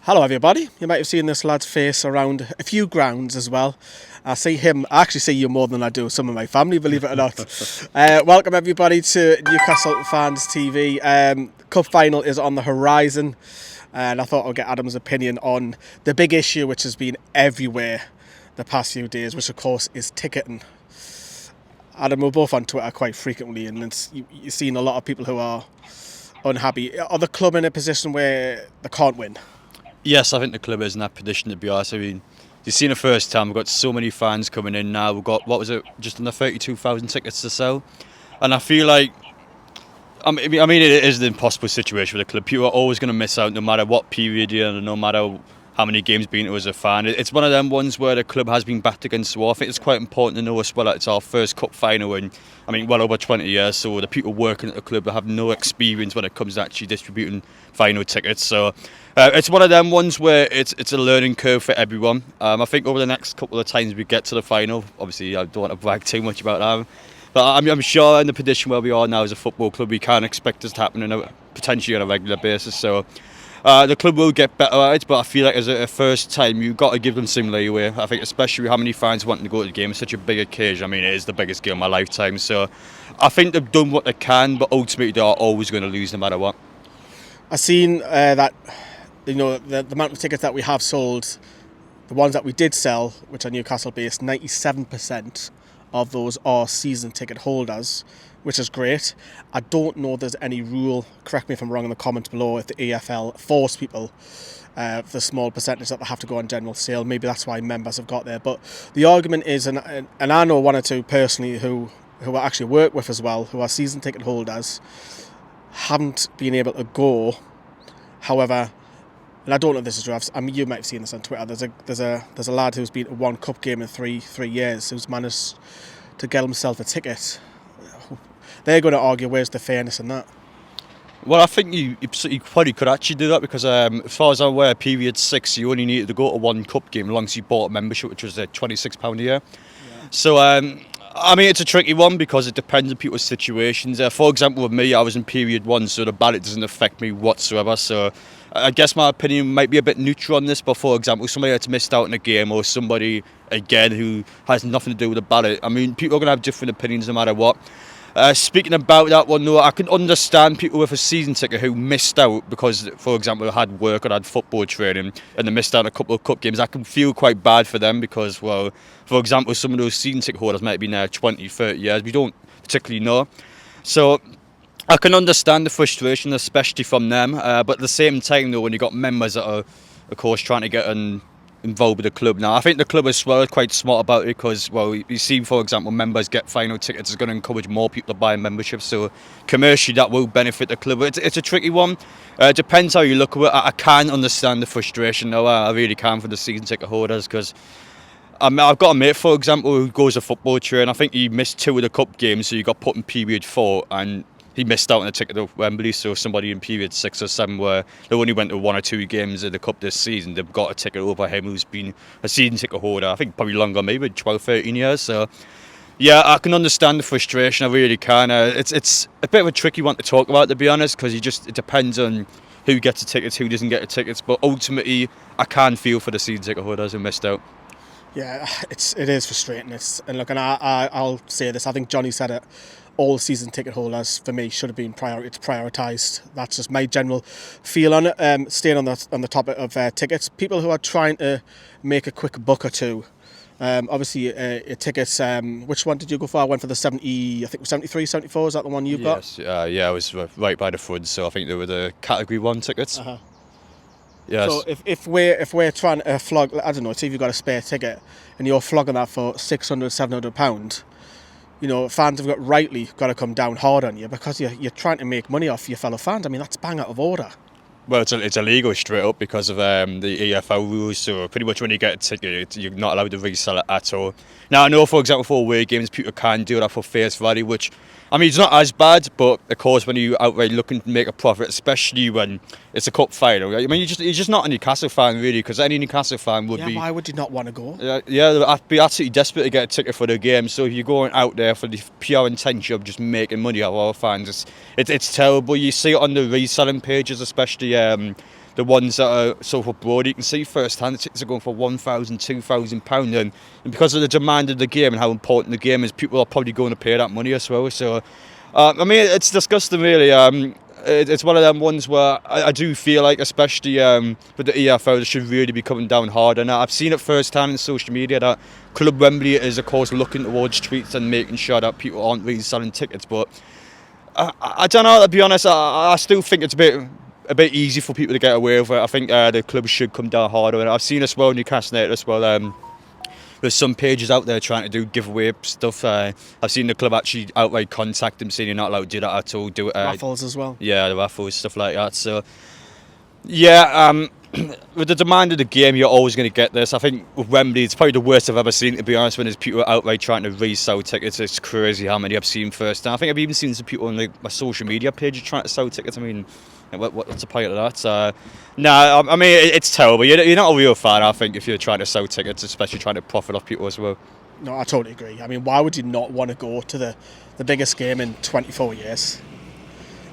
Hello everybody, you might have seen this lad's face around a few grounds as well. I actually see you more than I do some of my family, believe it or not. Welcome everybody to Newcastle Fans TV. Cup final is on the horizon and I thought I'd get Adam's opinion on the big issue which has been everywhere the past few days, which of course is ticketing. Adam, we're both on Twitter quite frequently and you've seen a lot of people who are unhappy. Are the club in a position where they can't win? Yes, I think the club is in that position, to be honest. I mean, you've seen the first time, we've got so many fans coming in now. We've got, just under 32,000 tickets to sell. And I feel like, I mean, it is an impossible situation with the club. People are always going to miss out no matter what period you're in, and no matter how many games been to as a fan. It's one of them ones where the club has been backed against the wall. I think it's quite important to know as well that it's our first cup final in, well over 20 years. So the people working at the club have no experience when it comes to actually distributing final tickets. So it's one of them ones where it's a learning curve for everyone. I think over the next couple of times we get to the final, obviously I don't want to brag too much about that, but I'm sure in the position where we are now as a football club, we can't expect this to happen potentially on a regular basis. So the club will get better at it, but I feel like as a first time, you've got to give them some leeway. I think especially with how many fans wanting to go to the game, it's such a big occasion. I mean, it is the biggest game of my lifetime. So I think they've done what they can, but ultimately they are always going to lose no matter what. I've seen that, the amount of tickets that we have sold, the ones that we did sell, which are Newcastle based, 97% of those are season ticket holders, which is great. I don't know if there's any rule, correct me if I'm wrong in the comments below, if the EFL force people the small percentage that they have to go on general sale. Maybe that's why members have got there. But the argument is, and I know one or two personally who I actually work with as well, who are season ticket holders, haven't been able to go. However, and I don't know if this is true, I mean, you might have seen this on Twitter, there's a lad who's been to one cup game in three years who's managed to get himself a ticket. They're going to argue, where's the fairness in that? Well, I think you probably could actually do that because as far as I'm aware, period 6, you only needed to go to one cup game as long as you bought a membership, which was £26 a year. Yeah. So, it's a tricky one because it depends on people's situations. For example, with me, I was in period 1, so the ballot doesn't affect me whatsoever. So I guess my opinion might be a bit neutral on this, but for example, somebody that's missed out on a game or somebody, again, who has nothing to do with the ballot, people are going to have different opinions no matter what. Speaking about that one, though, I can understand people with a season ticket who missed out because, for example, had work or had football training and they missed out on a couple of cup games. I can feel quite bad for them because, well, for example, some of those season ticket holders might have been there 20, 30 years. We don't particularly know. So I can understand the frustration, especially from them. But at the same time, though, when you've got members that are, of course, trying to get involved with the club now. I think the club as well is quite smart about it because, well, you see, for example, members get final tickets. It's going to encourage more people to buy memberships. So commercially, that will benefit the club. It's a tricky one. It depends how you look at it. I can understand the frustration, though. I really can for the season ticket holders because I've got a mate, for example, who goes to football train. I think he missed 2 of the cup games, so he got put in period 4 and he missed out on a ticket to Wembley. So somebody in period 6 or 7 where they only went to 1 or 2 games of the cup this season, they've got a ticket over him who's been a season ticket holder, I think probably longer, maybe 12, 13 years. So yeah, I can understand the frustration, I really can. It's a bit of a tricky one to talk about, to be honest, because it depends on who gets the tickets, who doesn't get the tickets. But ultimately, I can feel for the season ticket holders who missed out. Yeah, it is frustrating. I'll say this, I think Johnny said it, all season ticket holders for me should have been prioritised. That's just my general feel on it. Staying on the topic of tickets, people who are trying to make a quick buck or two. Obviously, tickets. Which one did you go for? I went for the 70. I think it was 73, 74. Is that the one you got? Yes. I was right by the front, so I think they were the category 1 tickets. Uh-huh. Yes. So if we're trying to flog, I don't know, see if you've got a spare ticket and you're flogging that for £600, £700. Fans have rightly got to come down hard on you because you're trying to make money off your fellow fans. I mean, that's bang out of order. Well, it's illegal straight up because of the EFL rules. So pretty much when you get a ticket, you're not allowed to resell it at all. Now, I know, for example, for away games, people can do that for face value, which, it's not as bad, but of course, when you outright looking to make a profit, especially when it's a cup final, you're just not a Newcastle fan, really, because any Newcastle fan would be... why would you not want to go? Yeah, I'd be absolutely desperate to get a ticket for the game. So if you're going out there for the pure intention of just making money off our fans, it's terrible. You see it on the reselling pages, especially the ones that are sort of abroad, you can see firsthand the tickets are going for £1,000, £2,000, and because of the demand of the game and how important the game is, people are probably going to pay that money as well. So, I mean, it's disgusting, really. It's one of them ones where I do feel like, especially with the EFL, they should really be coming down hard. And I've seen it firsthand in social media that Club Wembley is, of course, looking towards streets and making sure that people aren't really selling tickets. But I don't know, to be honest. I still think it's a bit easy for people to get away with it. I think the club should come down harder. And I've seen as well, Newcastle United as well. There's some pages out there trying to do giveaway stuff. I've seen the club actually outright contact them saying you're not allowed to do that at all. Do it. Raffles as well. Yeah, the raffles, stuff like that. So, yeah, with the demand of the game, you're always going to get this. I think with Wembley, it's probably the worst I've ever seen, to be honest, when there's people outright trying to resell tickets. It's crazy how many I've seen first. And I think I've even seen some people on my social media pages trying to sell tickets. I mean, what's the point of that? I mean, it's terrible. You're not a real fan, I think, if you're trying to sell tickets, especially trying to profit off people as well. No, I totally agree. I mean, why would you not want to go to the biggest game in 24 years?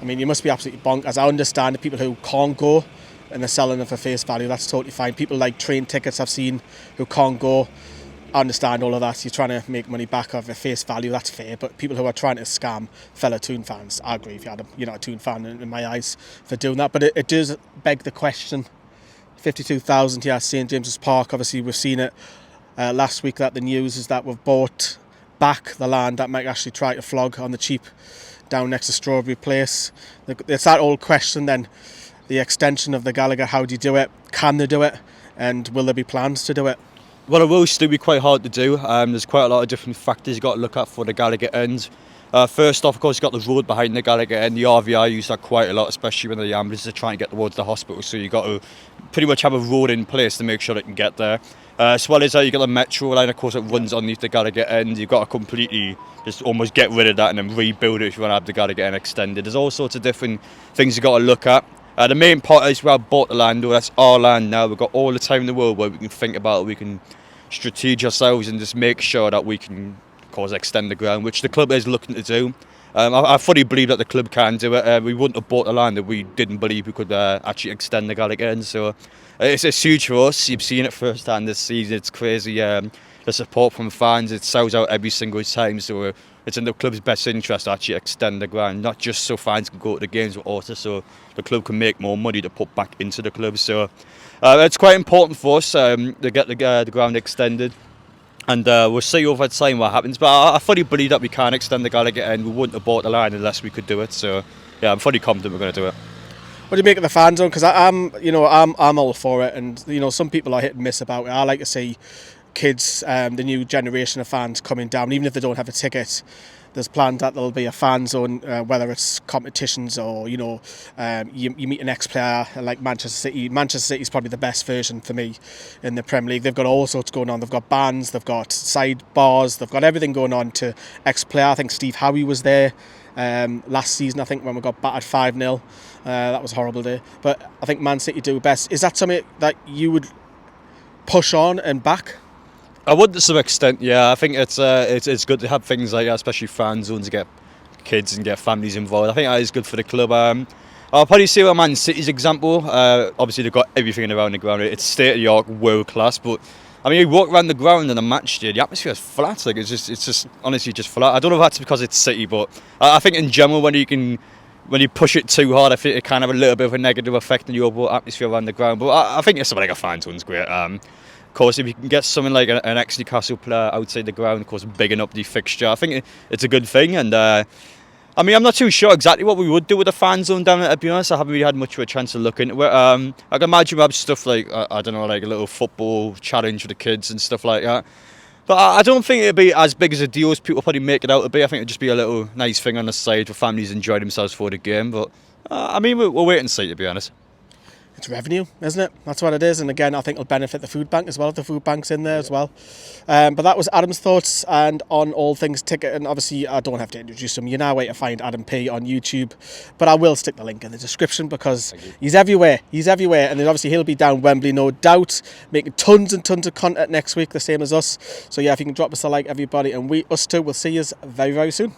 I mean, you must be absolutely bonkers. I understand the people who can't go and they're selling them for face value. That's totally fine. People like train tickets I've seen who can't go. I understand all of that. You're trying to make money back off a face value. That's fair. But people who are trying to scam fellow Toon fans, I agree with you, Adam. You're not a Toon fan in my eyes for doing that. But it does beg the question. 52,000 here at St James's Park. Obviously, we've seen it last week that the news is that we've bought back the land that Mike actually tried to flog on the cheap down next to Strawberry Place. It's that old question then. The extension of the Gallagher, how do you do it? Can they do it? And will there be plans to do it? Well, it will still be quite hard to do. There's quite a lot of different factors you've got to look at for the Gallagher end. First off, of course, you've got the road behind the Gallagher end. The RVI use that quite a lot, especially when the ambulances are trying to get towards the hospital. So you've got to pretty much have a road in place to make sure they can get there. As well as that, you've got the metro line, of course, it runs underneath the Gallagher end. You've got to completely just almost get rid of that and then rebuild it if you want to have the Gallagher end extended. There's all sorts of different things you've got to look at. The main part is we have bought the land, or that's our land now. We've got all the time in the world where we can think about it, we can strategize ourselves and just make sure that we can, of course, extend the ground, which the club is looking to do. I fully believe that the club can do it. We wouldn't have bought the land if we didn't believe we could actually extend the Gallagher end. So it's huge for us. You've seen it firsthand this season. It's crazy. The support from fans, it sells out every single time. So it's in the club's best interest to actually extend the ground, not just so fans can go to the games, but also so the club can make more money to put back into the club. So it's quite important for us to get the ground extended. And we'll see over time what happens. But I fully believe that we can extend the Gallagher end. We wouldn't have bought the line unless we could do it. So yeah, I'm fully confident we're going to do it. What do you make of the fan zone? Because I'm all for it, and some people are hit and miss about it. I like to see kids, the new generation of fans coming down, even if they don't have a ticket. There's plans that there'll be a fan zone, whether it's competitions or you meet an ex-player like Manchester City. Manchester City is probably the best version for me in the Premier League. They've got all sorts going on. They've got bands, they've got side bars, they've got everything going on to ex-player. I think Steve Howie was there last season, I think, when we got battered 5-0. That was a horrible day. But I think Man City do best. Is that something that you would push on and back? I would to some extent, yeah. I think it's good to have things like that, especially fan zones, to get kids and get families involved. I think that is good for the club. I'll probably say with Man City's example. Obviously, they've got everything around the ground. It's state-of-the-art, world class. But I mean, you walk around the ground on a match day, the atmosphere is flat. Like it's just honestly just flat. I don't know if that's because it's City, but I think in general when you push it too hard, I think it can have a little bit of a negative effect on your overall atmosphere around the ground. But I think something like a fan zone's great. Of course, if you can get something like an ex-Newcastle player outside the ground, of course, bigging up the fixture, I think it's a good thing. And I mean, I'm not too sure exactly what we would do with the fan zone down there, to be honest. I haven't really had much of a chance to look into it. I can imagine we have stuff like, I don't know, like a little football challenge for the kids and stuff like that. But I don't think it'd be as big as a deal as people probably make it out to be. I think it'd just be a little nice thing on the side for families enjoy themselves for the game. But I mean, we'll wait and see, to be honest. It's revenue, isn't it? That's what it is. And again, I think it'll benefit the food bank as well, if the food bank's in there as well. But that was Adam's thoughts and on all things ticket. And obviously, I don't have to introduce him. You know where to find Adam P on YouTube. But I will stick the link in the description because he's everywhere. He's everywhere. And then obviously, he'll be down Wembley, no doubt, making tons and tons of content next week, the same as us. So yeah, if you can drop us a like, everybody. And us too, we'll see you very, very soon.